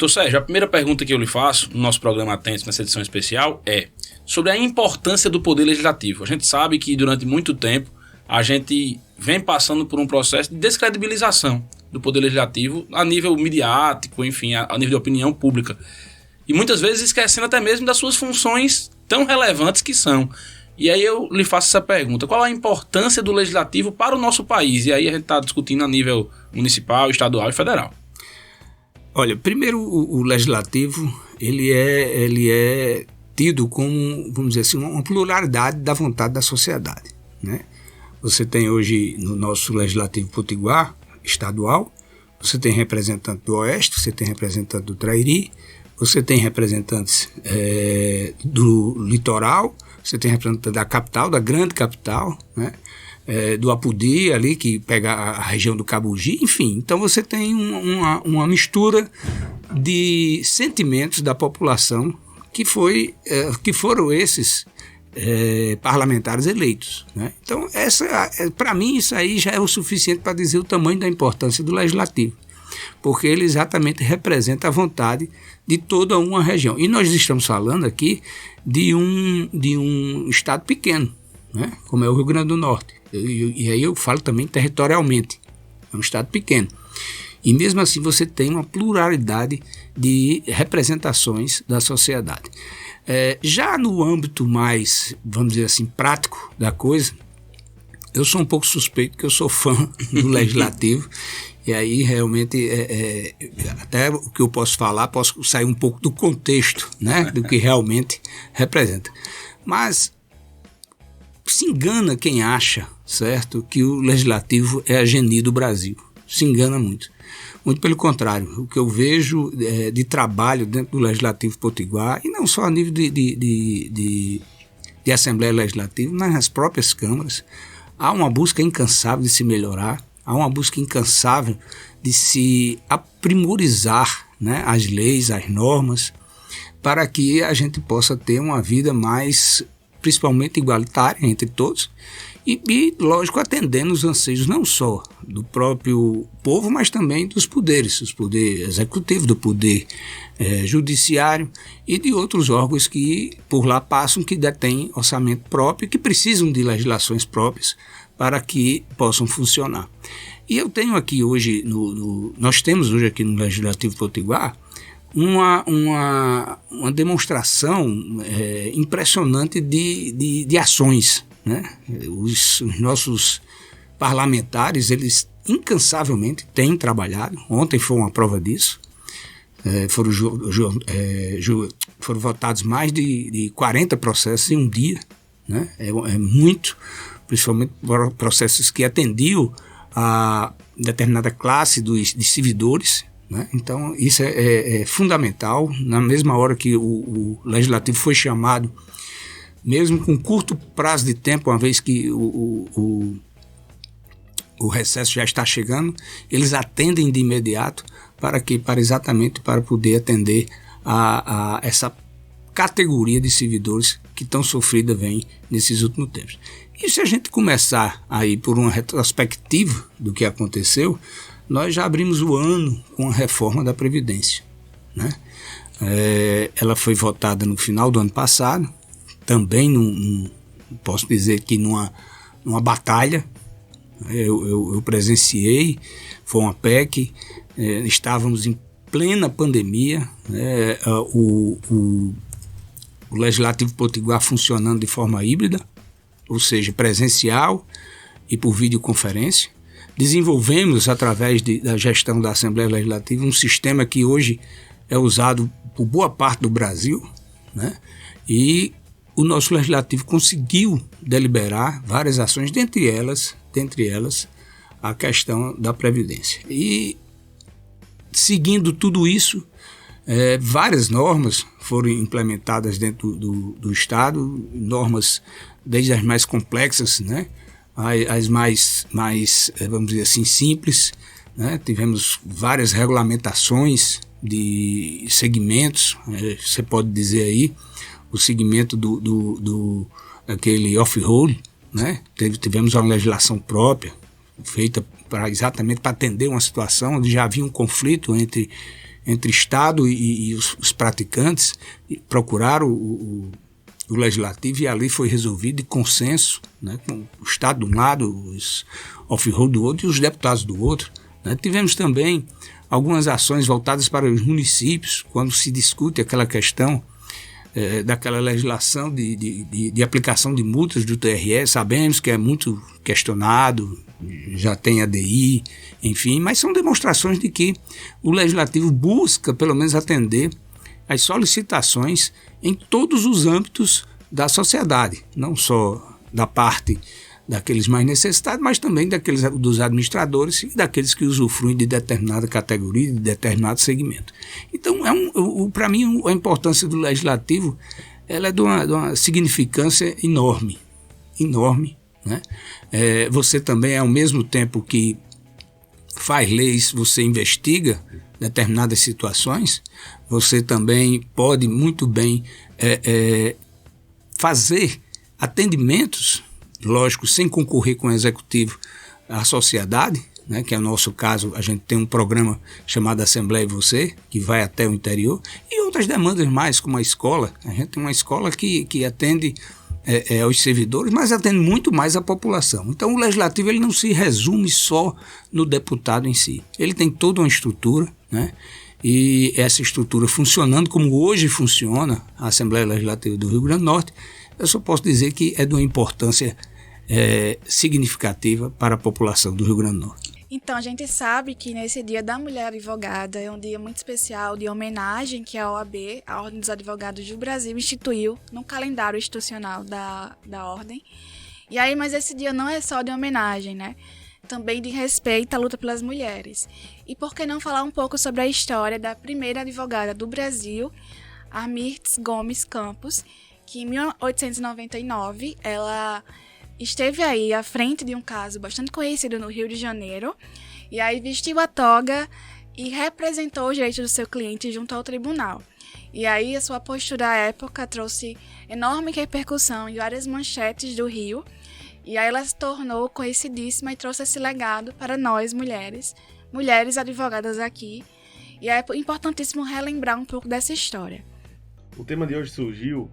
Doutor Sérgio, a primeira pergunta que eu lhe faço no nosso programa Atentos, nessa edição especial, é sobre a importância do Poder Legislativo. A gente sabe que durante muito tempo a gente vem passando por um processo de descredibilização do Poder Legislativo a nível midiático, enfim, a nível de opinião pública. E muitas vezes esquecendo até mesmo das suas funções tão relevantes que são. E aí eu lhe faço essa pergunta: qual a importância do Legislativo para o nosso país? E aí a gente está discutindo a nível municipal, estadual e federal. Olha, primeiro o Legislativo, ele é tido como, vamos dizer assim, uma pluralidade da vontade da sociedade, né? Você tem hoje no nosso Legislativo Potiguar, estadual, você tem representante do Oeste, você tem representante do Trairi, você tem representantes do litoral, você tem representante da capital, da grande capital, né? Do Apodi ali, que pega a região do Cabugi, enfim. Então você tem uma mistura de sentimentos da população que foram esses parlamentares eleitos, né? Então, para mim, isso aí já é o suficiente para dizer o tamanho da importância do Legislativo, porque ele exatamente representa a vontade de toda uma região. E nós estamos falando aqui de um estado pequeno, né? Como é o Rio Grande do Norte. E aí eu falo também territorialmente. É um estado pequeno. E mesmo assim você tem uma pluralidade de representações da sociedade. Já no âmbito mais, vamos dizer assim, prático da coisa, eu sou um pouco suspeito, porque eu sou fã do Legislativo. E aí realmente até o que eu posso falar, posso sair um pouco do contexto, né, do que realmente representa. Mas se engana quem acha, certo, que o Legislativo é a geni do Brasil. Se engana muito. Muito pelo contrário, o que eu vejo de trabalho dentro do Legislativo Potiguar, e não só a nível de Assembleia Legislativa, mas nas próprias câmaras, há uma busca incansável de se melhorar, há uma busca incansável de se aprimorizar, né, as leis, as normas, para que a gente possa ter uma vida mais, principalmente igualitária entre todos, e lógico, atendendo os anseios não só do próprio povo, mas também dos poderes, do poder executivo, do poder judiciário e de outros órgãos que por lá passam, que detêm orçamento próprio, que precisam de legislações próprias para que possam funcionar. E eu tenho aqui hoje, nós temos hoje aqui no Legislativo Potiguar uma demonstração impressionante de ações, né? Os nossos parlamentares, eles incansavelmente têm trabalhado. Ontem foi uma prova disso. Foram votados mais de 40 processos em um dia, né? É muito, principalmente processos que atendiam a determinada classe de servidores, né? Então isso é fundamental. Na mesma hora que o Legislativo foi chamado, mesmo com curto prazo de tempo, uma vez que o recesso já está chegando, eles atendem de imediato exatamente para poder atender a essa categoria de servidores que tão sofrida vem nesses últimos tempos. E se a gente começar aí por uma retrospectiva do que aconteceu, nós já abrimos o ano com a reforma da Previdência, né? Ela foi votada no final do ano passado, também posso dizer que numa batalha. Eu presenciei, foi uma PEC, estávamos em plena pandemia, né? O Legislativo Potiguar funcionando de forma híbrida, ou seja, presencial e por videoconferência. Desenvolvemos, através da gestão da Assembleia Legislativa, um sistema que hoje é usado por boa parte do Brasil, né? E o nosso Legislativo conseguiu deliberar várias ações, dentre elas a questão da Previdência. E, seguindo tudo isso, várias normas foram implementadas dentro do Estado, normas desde as mais complexas, né, as mais, vamos dizer assim, simples, né? Tivemos várias regulamentações de segmentos, você pode dizer aí, o segmento daquele off-road, né? Tivemos uma legislação própria, feita exatamente para atender uma situação onde já havia um conflito entre entre Estado e os praticantes, procuraram o Legislativo, e ali foi resolvido de consenso, né, com o Estado de um lado, os off-road do outro e os deputados do outro. Né. Tivemos também algumas ações voltadas para os municípios, quando se discute aquela questão daquela legislação de aplicação de multas do TRE. Sabemos que é muito questionado, já tem ADI, enfim, mas são demonstrações de que o Legislativo busca, pelo menos, atender as solicitações em todos os âmbitos da sociedade, não só da parte daqueles mais necessitados, mas também daqueles dos administradores e daqueles que usufruem de determinada categoria, de determinado segmento. Então, para mim, a importância do Legislativo, ela é de uma significância enorme, né? Você também, ao mesmo tempo que faz leis, você investiga determinadas situações, você também pode muito bem fazer atendimentos, lógico, sem concorrer com o executivo à sociedade, né, que é o nosso caso. A gente tem um programa chamado Assembleia e Você, que vai até o interior, e outras demandas mais, como a escola. A gente tem uma escola que atende aos servidores, mas atende muito mais a população. Então o Legislativo, ele não se resume só no deputado em si. Ele tem toda uma estrutura, né? E essa estrutura funcionando como hoje funciona a Assembleia Legislativa do Rio Grande do Norte, eu só posso dizer que é de uma importância significativa para a população do Rio Grande do Norte. Então, a gente sabe que nesse Dia da Mulher Advogada é um dia muito especial de homenagem que a OAB, a Ordem dos Advogados do Brasil, instituiu no calendário institucional da Ordem. E aí, mas esse dia não é só de homenagem, né? Também de respeito à luta pelas mulheres. E por que não falar um pouco sobre a história da primeira advogada do Brasil, a Mirtz Gomes Campos, que em 1899 ela esteve aí à frente de um caso bastante conhecido no Rio de Janeiro, e aí vestiu a toga e representou os direitos do seu cliente junto ao tribunal. E aí a sua postura à época trouxe enorme repercussão em várias manchetes do Rio, e aí ela se tornou conhecidíssima e trouxe esse legado para nós, mulheres advogadas aqui, e é importantíssimo relembrar um pouco dessa história. O tema de hoje surgiu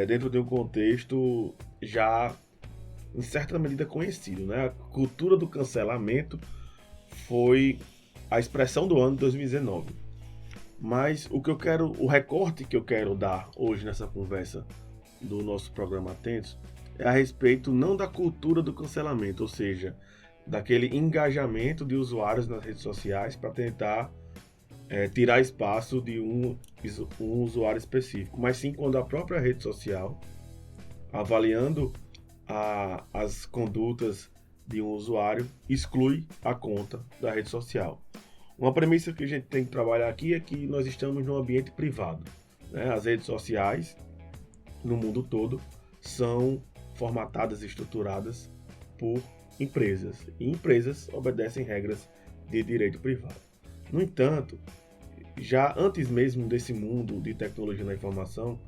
dentro de um contexto já em certa medida conhecido, né? A cultura do cancelamento foi a expressão do ano de 2019. Mas o recorte que eu quero dar hoje nessa conversa do nosso programa Atentos é a respeito não da cultura do cancelamento, ou seja, daquele engajamento de usuários nas redes sociais para tentar tirar espaço de um usuário específico, mas sim quando a própria rede social, avaliando as condutas de um usuário, exclui a conta da rede social. Uma premissa que a gente tem que trabalhar aqui é que nós estamos num ambiente privado, né? As redes sociais, no mundo todo, são formatadas e estruturadas por empresas, e empresas obedecem regras de direito privado. No entanto, já antes mesmo desse mundo de tecnologia da informação,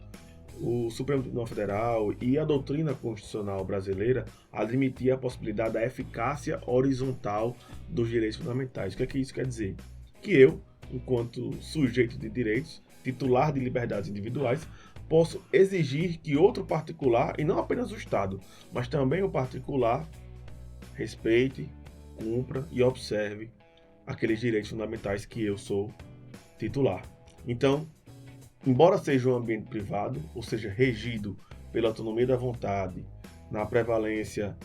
o Supremo Tribunal Federal e a doutrina constitucional brasileira admitia a possibilidade da eficácia horizontal dos direitos fundamentais. O que é que isso quer dizer? Que eu, enquanto sujeito de direitos, titular de liberdades individuais, posso exigir que outro particular, e não apenas o Estado, mas também o particular, respeite, cumpra e observe aqueles direitos fundamentais que eu sou titular. Então, embora seja um ambiente privado, ou seja, regido pela autonomia da vontade, na prevalência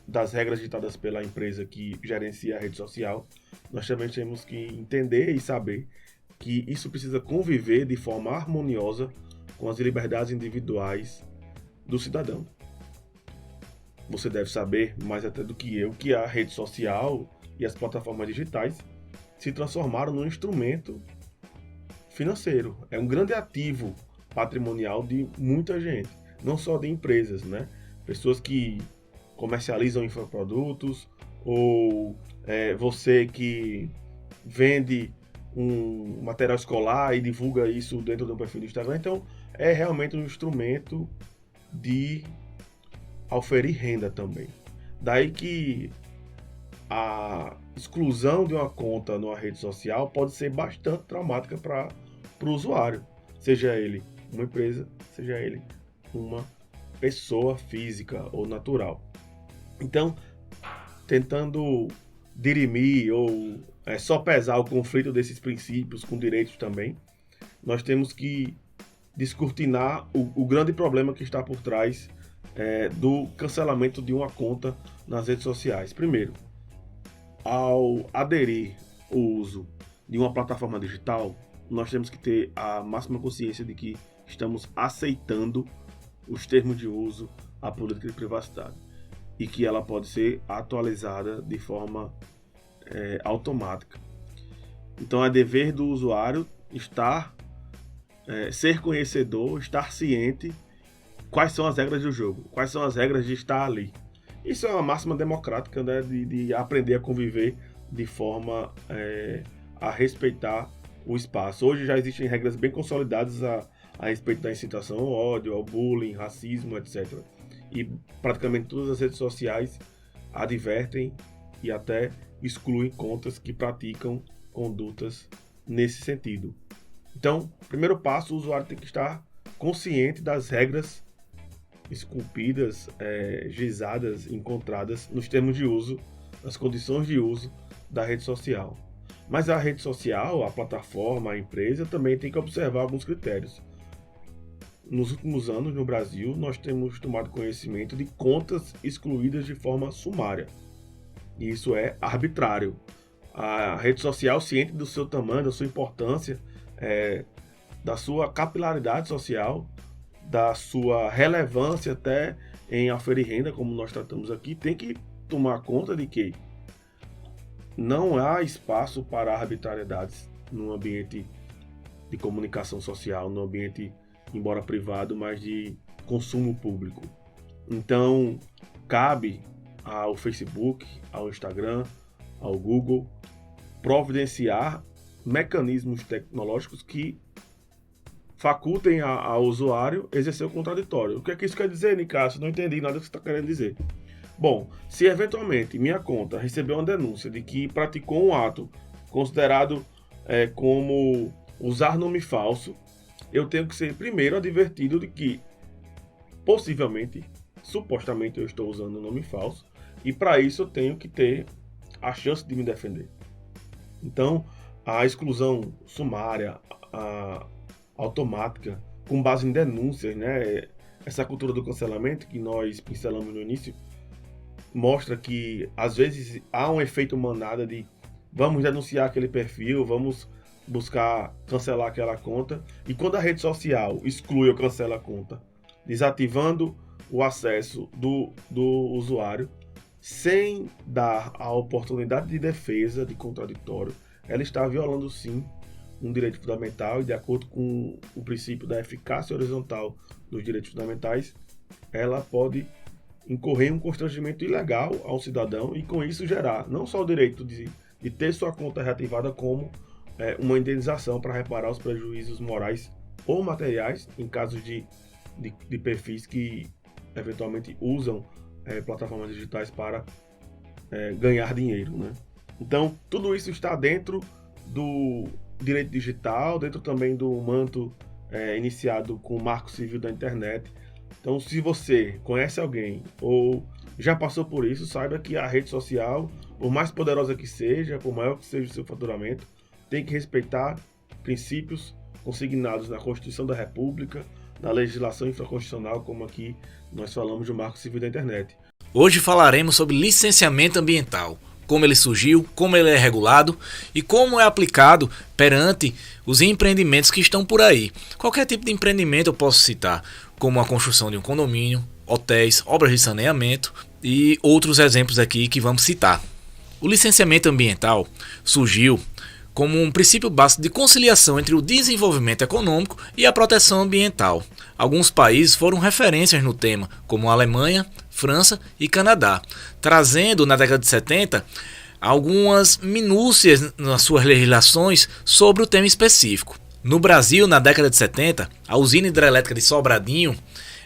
das regras ditadas pela empresa que gerencia a rede social, nós também temos que entender e saber que isso precisa conviver de forma harmoniosa com as liberdades individuais do cidadão. Você deve saber, mais até do que eu, que a rede social e as plataformas digitais se transformaram num instrumento financeiro. É um grande ativo patrimonial de muita gente, não só de empresas, né? Pessoas que comercializam infoprodutos, ou você que vende um material escolar e divulga isso dentro do perfil do Instagram. Então, é realmente um instrumento de auferir renda também. Daí que exclusão de uma conta numa rede social pode ser bastante traumática para o usuário, seja ele uma empresa, seja ele uma pessoa física ou natural. Então, tentando dirimir ou sopesar o conflito desses princípios com direitos também, nós temos que descortinar o grande problema que está por trás do cancelamento de uma conta nas redes sociais. Primeiro, ao aderir o uso de uma plataforma digital, nós temos que ter a máxima consciência de que estamos aceitando os termos de uso, a política de privacidade, e que ela pode ser atualizada de forma automática. Então é dever do usuário ser conhecedor, estar ciente quais são as regras do jogo, quais são as regras de estar ali. Isso é uma máxima democrática, né, de aprender a conviver de forma a respeitar o espaço. Hoje já existem regras bem consolidadas a respeito da incitação ao ódio, ao bullying, racismo, etc. E praticamente todas as redes sociais advertem e até excluem contas que praticam condutas nesse sentido. Então, primeiro passo, o usuário tem que estar consciente das regras esculpidas, gizadas, encontradas nos termos de uso, nas condições de uso da rede social. Mas a rede social, a plataforma, a empresa também tem que observar alguns critérios. Nos últimos anos, no Brasil, nós temos tomado conhecimento de contas excluídas de forma sumária. E isso é arbitrário. A rede social, ciente do seu tamanho, da sua importância, da sua capilaridade social, da sua relevância até em aferir renda, como nós tratamos aqui, tem que tomar conta de que não há espaço para arbitrariedades no ambiente de comunicação social, no ambiente, embora privado, mas de consumo público. Então, cabe ao Facebook, ao Instagram, ao Google, providenciar mecanismos tecnológicos que facultem ao usuário exercer o contraditório. O que é que isso quer dizer, Nicásio? Não entendi nada do que você está querendo dizer. Bom, se eventualmente minha conta recebeu uma denúncia de que praticou um ato considerado como usar nome falso, eu tenho que ser primeiro advertido de que possivelmente, supostamente eu estou usando um nome falso, e para isso eu tenho que ter a chance de me defender. Então, a exclusão sumária, automática, com base em denúncias, né? Essa cultura do cancelamento que nós pincelamos no início, mostra que às vezes há um efeito manada de vamos denunciar aquele perfil, vamos buscar cancelar aquela conta, e quando a rede social exclui ou cancela a conta, desativando o acesso do usuário, sem dar a oportunidade de defesa, de contraditório, ela está violando sim um direito fundamental, e de acordo com o princípio da eficácia horizontal dos direitos fundamentais, ela pode incorrer em um constrangimento ilegal ao cidadão e com isso gerar não só o direito de ter sua conta reativada, como uma indenização para reparar os prejuízos morais ou materiais em casos de perfis que eventualmente usam plataformas digitais para ganhar dinheiro, né? Então, tudo isso está dentro do direito digital, dentro também do manto iniciado com o Marco Civil da Internet. Então, se você conhece alguém ou já passou por isso, saiba que a rede social, por mais poderosa que seja, por maior que seja o seu faturamento, tem que respeitar princípios consignados na Constituição da República, na legislação infraconstitucional, como aqui nós falamos do Marco Civil da Internet. Hoje falaremos sobre licenciamento ambiental, como ele surgiu, como ele é regulado e como é aplicado perante os empreendimentos que estão por aí. Qualquer tipo de empreendimento eu posso citar, como a construção de um condomínio, hotéis, obras de saneamento e outros exemplos aqui que vamos citar. O licenciamento ambiental surgiu como um princípio básico de conciliação entre o desenvolvimento econômico e a proteção ambiental. Alguns países foram referências no tema, como a Alemanha, França e Canadá, trazendo na década de 70 algumas minúcias nas suas legislações sobre o tema específico. No Brasil, na década de 70, a usina hidrelétrica de Sobradinho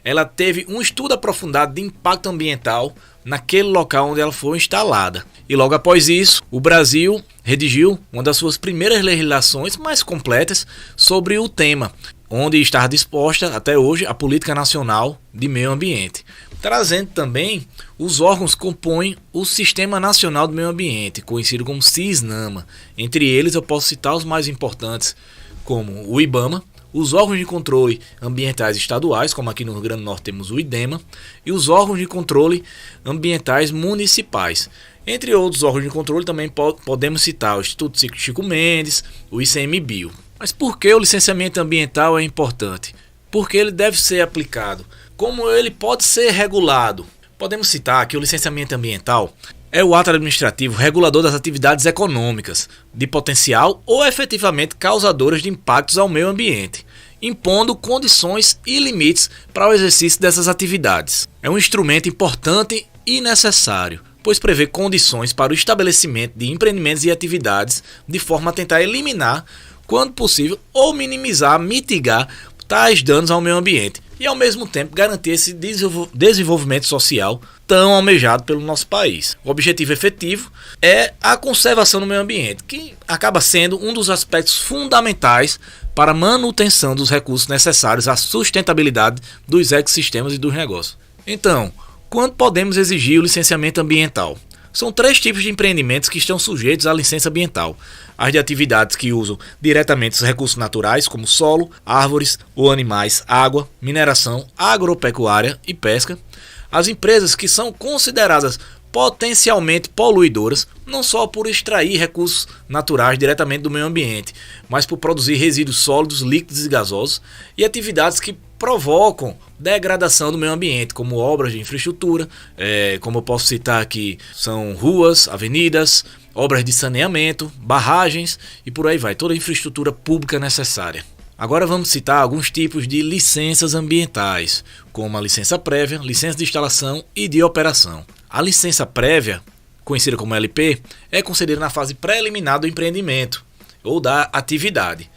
ela teve um estudo aprofundado de impacto ambiental naquele local onde ela foi instalada. E logo após isso, o Brasil redigiu uma das suas primeiras legislações mais completas sobre o tema, onde está disposta até hoje a Política Nacional de Meio Ambiente, trazendo também os órgãos que compõem o Sistema Nacional do Meio Ambiente, conhecido como SISNAMA. Entre eles eu posso citar os mais importantes, como o IBAMA, os órgãos de controle ambientais estaduais, como aqui no Rio Grande do Norte temos o IDEMA, e os órgãos de controle ambientais municipais. Entre outros órgãos de controle também podemos citar o Instituto Chico Mendes, o ICMBio. Mas por que o licenciamento ambiental é importante? Porque ele deve ser aplicado. Como ele pode ser regulado? Podemos citar que o licenciamento ambiental é o ato administrativo regulador das atividades econômicas, de potencial ou efetivamente causadoras de impactos ao meio ambiente, impondo condições e limites para o exercício dessas atividades. É um instrumento importante e necessário, pois prevê condições para o estabelecimento de empreendimentos e atividades de forma a tentar eliminar, quando possível, ou minimizar, mitigar tais danos ao meio ambiente e ao mesmo tempo garantir esse desenvolvimento social tão almejado pelo nosso país. O objetivo efetivo é a conservação do meio ambiente, que acaba sendo um dos aspectos fundamentais para a manutenção dos recursos necessários à sustentabilidade dos ecossistemas e dos negócios. Então, quando podemos exigir o licenciamento ambiental? São 3 tipos de empreendimentos que estão sujeitos à licença ambiental. As de atividades que usam diretamente os recursos naturais, como solo, árvores ou animais, água, mineração, agropecuária e pesca. As empresas que são consideradas potencialmente poluidoras, não só por extrair recursos naturais diretamente do meio ambiente, mas por produzir resíduos sólidos, líquidos e gasosos, e atividades que provocam degradação do meio ambiente, como obras de infraestrutura, como eu posso citar aqui, são ruas, avenidas, obras de saneamento, barragens e por aí vai, toda a infraestrutura pública necessária. Agora vamos citar alguns tipos de licenças ambientais, como a licença prévia, licença de instalação e de operação. A licença prévia, conhecida como LP, é concedida na fase preliminar do empreendimento ou da atividade,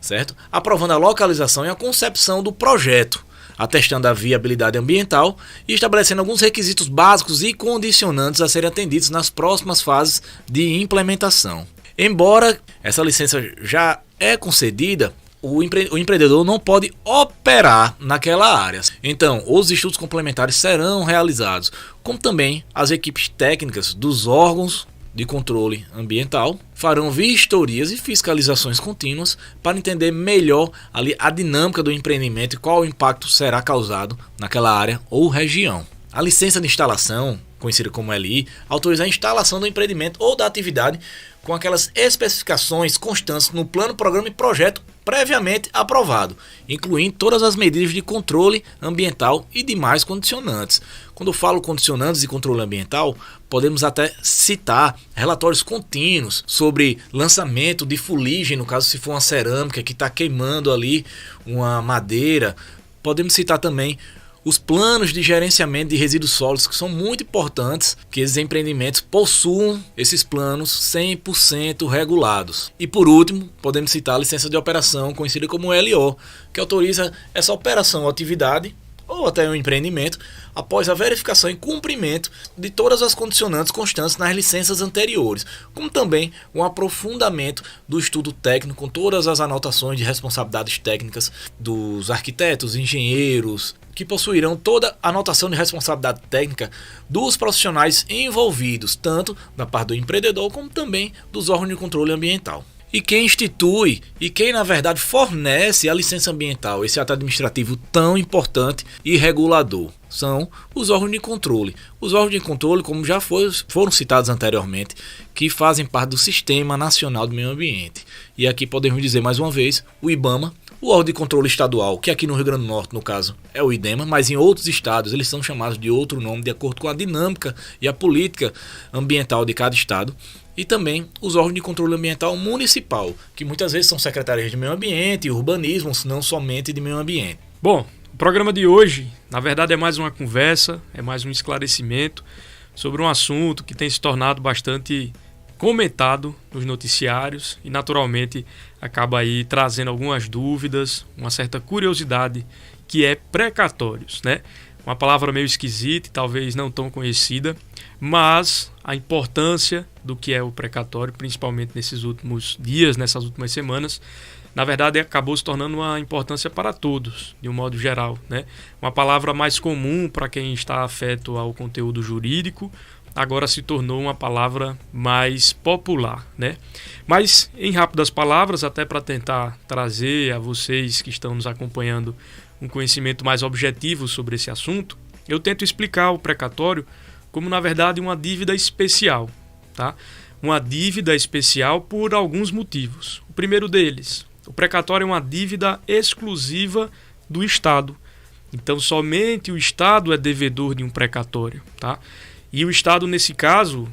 certo? Aprovando a localização e a concepção do projeto, atestando a viabilidade ambiental e estabelecendo alguns requisitos básicos e condicionantes a serem atendidos nas próximas fases de implementação. Embora essa licença já é concedida, o empreendedor não pode operar naquela área. Então, os estudos complementares serão realizados, como também as equipes técnicas dos órgãos de controle ambiental farão vistorias e fiscalizações contínuas para entender melhor ali a dinâmica do empreendimento e qual o impacto será causado naquela área ou região. A licença de instalação, conhecida como LI, autoriza a instalação do empreendimento ou da atividade com aquelas especificações constantes no plano, programa e projeto previamente aprovado, incluindo todas as medidas de controle ambiental e demais condicionantes. Quando eu falo condicionantes e controle ambiental, podemos até citar relatórios contínuos sobre lançamento de fuligem, no caso se for uma cerâmica que está queimando ali uma madeira. Podemos citar também os planos de gerenciamento de resíduos sólidos, que são muito importantes que esses empreendimentos possuam esses planos 100% regulados. E por último, podemos citar a licença de operação, conhecida como LO, que autoriza essa operação ou atividade, ou até um empreendimento, após a verificação e cumprimento de todas as condicionantes constantes nas licenças anteriores, como também um aprofundamento do estudo técnico com todas as anotações de responsabilidades técnicas dos arquitetos, engenheiros, que possuirão toda a anotação de responsabilidade técnica dos profissionais envolvidos, tanto da parte do empreendedor como também dos órgãos de controle ambiental. E quem institui e quem na verdade fornece a licença ambiental, esse ato administrativo tão importante e regulador, são os órgãos de controle. Os órgãos de controle, como já foram citados anteriormente, que fazem parte do Sistema Nacional do Meio Ambiente. E aqui podemos dizer mais uma vez, o IBAMA, o órgão de controle estadual, que aqui no Rio Grande do Norte, no caso, é o IDEMA, mas em outros estados eles são chamados de outro nome, de acordo com a dinâmica e a política ambiental de cada estado. E também os órgãos de controle ambiental municipal, que muitas vezes são secretarias de meio ambiente e urbanismo, não somente de meio ambiente. Bom, o programa de hoje, na verdade, é mais uma conversa, é mais um esclarecimento sobre um assunto que tem se tornado bastante comentado nos noticiários e naturalmente acaba aí trazendo algumas dúvidas, uma certa curiosidade que é precatórios, né? Uma palavra meio esquisita e talvez não tão conhecida, mas a importância do que é o precatório, principalmente nesses últimos dias, nessas últimas semanas, na verdade acabou se tornando uma importância para todos, de um modo geral, né? Uma palavra mais comum para quem está afeto ao conteúdo jurídico, agora se tornou uma palavra mais popular, né? Mas, em rápidas palavras, até para tentar trazer a vocês que estão nos acompanhando um conhecimento mais objetivo sobre esse assunto, eu tento explicar o precatório como, na verdade, uma dívida especial, tá? Uma dívida especial por alguns motivos. O primeiro deles, o precatório é uma dívida exclusiva do Estado. Então, somente o Estado é devedor de um precatório, tá? E o Estado, nesse caso,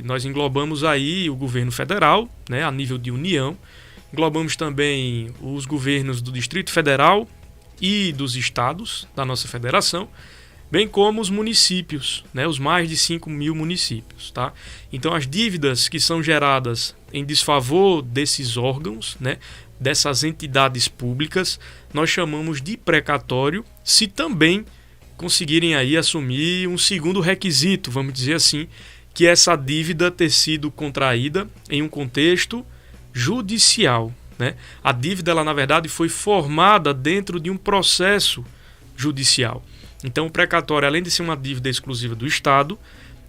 nós englobamos aí o governo federal, né, a nível de União, englobamos também os governos do Distrito Federal e dos estados da nossa federação, bem como os municípios, né, os mais de 5 mil municípios. Tá? Então, as dívidas que são geradas em desfavor desses órgãos, né, dessas entidades públicas, nós chamamos de precatório, se também conseguirem aí assumir um segundo requisito, vamos dizer assim, que é essa dívida ter sido contraída em um contexto judicial, né? A dívida, ela, na verdade, foi formada dentro de um processo judicial. Então, o precatório, além de ser uma dívida exclusiva do Estado,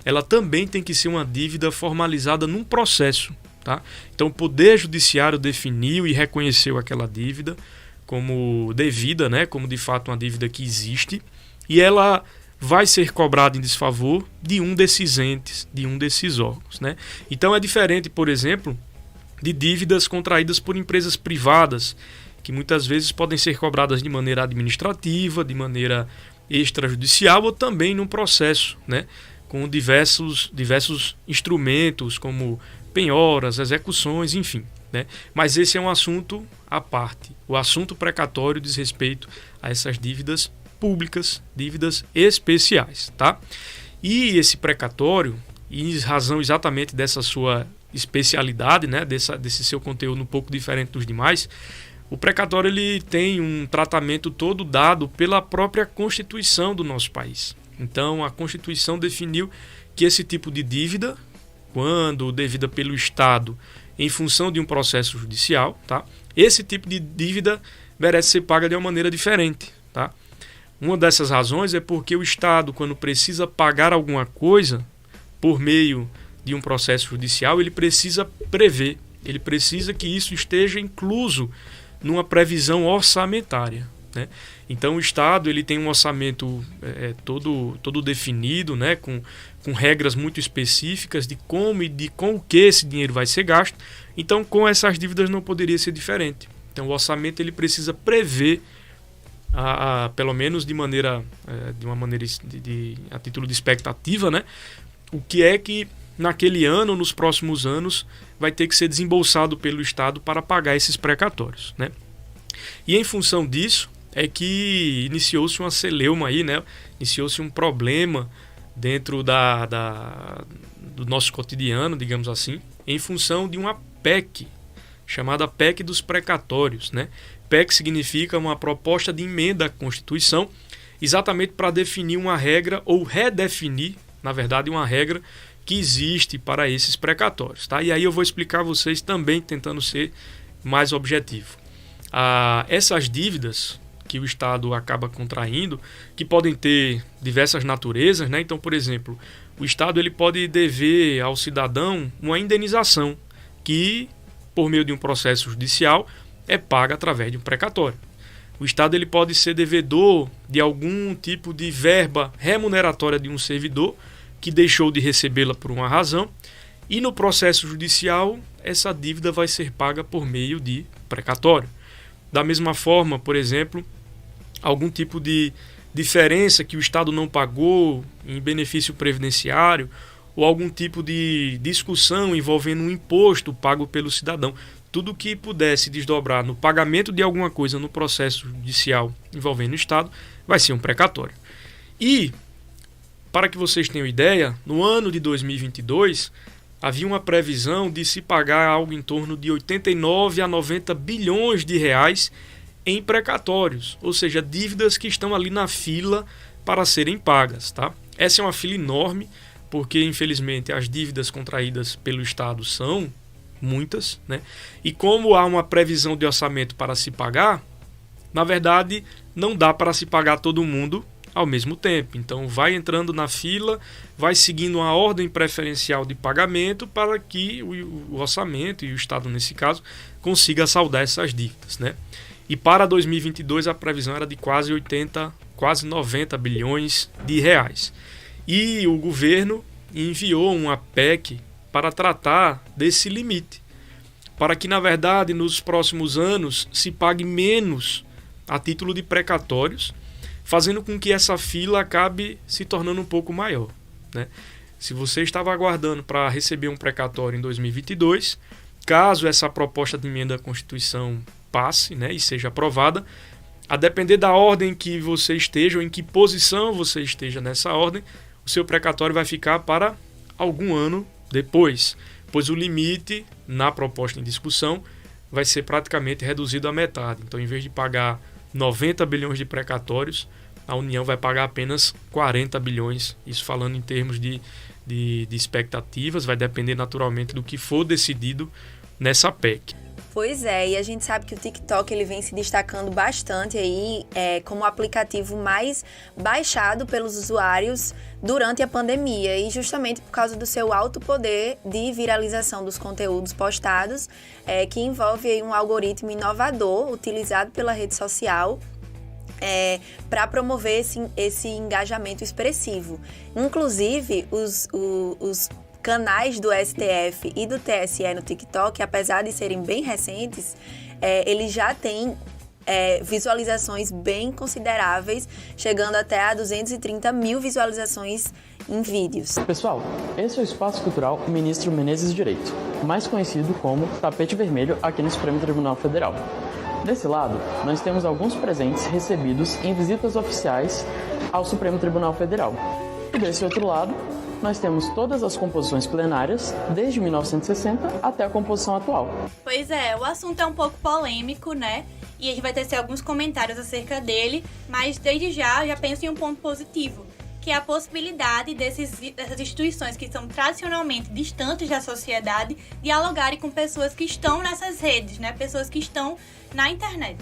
ela também tem que ser uma dívida formalizada num processo, tá? Então, o Poder Judiciário definiu e reconheceu aquela dívida como devida, né? Como, de fato, uma dívida que existe, e ela vai ser cobrada em desfavor de um desses entes, de um desses órgãos, né? Então é diferente, por exemplo, de dívidas contraídas por empresas privadas, que muitas vezes podem ser cobradas de maneira administrativa, de maneira extrajudicial ou também num processo, né? Com diversos instrumentos, como penhoras, execuções, enfim, né? Mas esse é um assunto à parte. O assunto precatório diz respeito a essas dívidas públicas, dívidas especiais, tá? E esse precatório, em razão exatamente dessa sua especialidade, né, desse seu conteúdo um pouco diferente dos demais, o precatório ele tem um tratamento todo dado pela própria Constituição do nosso país. Então, a Constituição definiu que esse tipo de dívida, quando devida pelo Estado em função de um processo judicial, tá? Esse tipo de dívida merece ser paga de uma maneira diferente, tá? Uma dessas razões é porque o Estado, quando precisa pagar alguma coisa por meio de um processo judicial, ele precisa prever, ele precisa que isso esteja incluso numa previsão orçamentária, né? Então o Estado ele tem um orçamento todo definido, né? com regras muito específicas de como e com o que esse dinheiro vai ser gasto. Então com essas dívidas não poderia ser diferente. Então o orçamento ele precisa prever pelo menos de uma maneira a título de expectativa, né? O que é que naquele ano ou nos próximos anos vai ter que ser desembolsado pelo Estado para pagar esses precatórios, né? E em função disso é que iniciou-se uma celeuma aí, né? Iniciou-se um problema dentro do nosso cotidiano, digamos assim, em função de uma PEC chamada PEC dos precatórios, né? PEC significa uma proposta de emenda à Constituição, exatamente para definir uma regra ou redefinir, na verdade, uma regra que existe para esses precatórios, tá? E aí eu vou explicar a vocês também, tentando ser mais objetivo. Essas dívidas que o Estado acaba contraindo, que podem ter diversas naturezas, né? Então, por exemplo, o Estado ele pode dever ao cidadão uma indenização que, por meio de um processo judicial, é paga através de um precatório. O Estado ele pode ser devedor de algum tipo de verba remuneratória de um servidor que deixou de recebê-la por uma razão, e no processo judicial essa dívida vai ser paga por meio de precatório. Da mesma forma, por exemplo, algum tipo de diferença que o Estado não pagou em benefício previdenciário ou algum tipo de discussão envolvendo um imposto pago pelo cidadão. Tudo que pudesse desdobrar no pagamento de alguma coisa no processo judicial envolvendo o Estado vai ser um precatório. E, para que vocês tenham ideia, no ano de 2022 havia uma previsão de se pagar algo em torno de 89 a 90 bilhões de reais em precatórios, ou seja, dívidas que estão ali na fila para serem pagas, tá? Essa é uma fila enorme, porque infelizmente as dívidas contraídas pelo Estado são muitas, né? E como há uma previsão de orçamento para se pagar, na verdade não dá para se pagar todo mundo ao mesmo tempo. Então vai entrando na fila, vai seguindo uma ordem preferencial de pagamento para que o orçamento, e o Estado nesse caso, consiga saldar essas dívidas, né? E para 2022 a previsão era de quase 90 bilhões de reais. E o governo enviou uma PEC para tratar desse limite, para que, na verdade, nos próximos anos se pague menos a título de precatórios, fazendo com que essa fila acabe se tornando um pouco maior, né? Se você estava aguardando para receber um precatório em 2022, caso essa proposta de emenda à Constituição passe, né, e seja aprovada, a depender da ordem que você esteja ou em que posição você esteja nessa ordem, o seu precatório vai ficar para algum ano depois, pois o limite na proposta em discussão vai ser praticamente reduzido à metade. Então, em vez de pagar 90 bilhões de precatórios, a União vai pagar apenas 40 bilhões, isso falando em termos de expectativas, vai depender naturalmente do que for decidido nessa PEC. Pois é, e a gente sabe que o TikTok ele vem se destacando bastante aí como o aplicativo mais baixado pelos usuários durante a pandemia, e justamente por causa do seu alto poder de viralização dos conteúdos postados, que envolve aí um algoritmo inovador utilizado pela rede social para promover esse engajamento expressivo. Inclusive, os canais do STF e do TSE no TikTok, apesar de serem bem recentes, eles já têm visualizações bem consideráveis, chegando até a 230 mil visualizações em vídeos. Pessoal, esse é o Espaço Cultural Ministro Menezes Direito, mais conhecido como Tapete Vermelho aqui no Supremo Tribunal Federal. Desse lado, nós temos alguns presentes recebidos em visitas oficiais ao Supremo Tribunal Federal. E desse outro lado, nós temos todas as composições plenárias, desde 1960 até a composição atual. Pois é, o assunto é um pouco polêmico, né? E a gente vai tecer alguns comentários acerca dele, mas desde já penso em um ponto positivo, que é a possibilidade dessas instituições que são tradicionalmente distantes da sociedade dialogarem com pessoas que estão nessas redes, né? Pessoas que estão na internet.